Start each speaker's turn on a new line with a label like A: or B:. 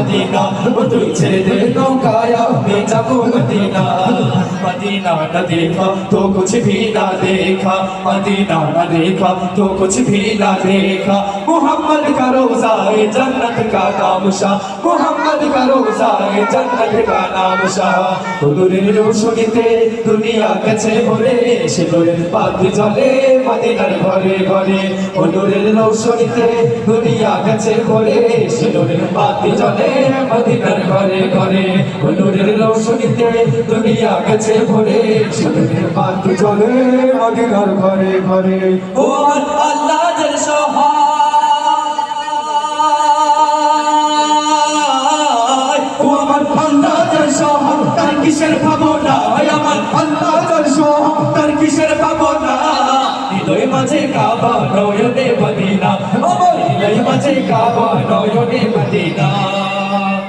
A: Medina वो तू ছেড়ে दे नौकाय मैं जाऊं मदीना मदीना न देखा तो कुछ भी ना देखा मदीना न देखा तो कुछ भी ना देखा मोहम्मद का रोज़ा है जन्नत का नाम शाह मोहम्मद का रोज़ा है जन्नत का नाम शाह হুজুরের রোশনীতে দুনিয়া গেছে ভরে সে নূরের বাতি জ্বলে মদিনার ঘরে ঘরে হুজুরের রোশনীতে দুনিয়া গেছে ভরে সে নূরের বাতি জ্বলে মদিনার ঘরে ঘরে হুজুরের রোশনীতে দুনিয়া গেছে ভরে সে নূরের বাতি জ্বলে মদিনার ঘরে ঘরে ও আল্লাহ জল সহায় ও আমার আল্লাহ জল সহায় তার কিসের ভাবনা আমার আল্লাহ জল সহায় তার কিসের ভাবনা হৃদয় মাঝে কাবা নয়নে মদিনা আমার হৃদয় মাঝে কাবা নয়নে মদিনা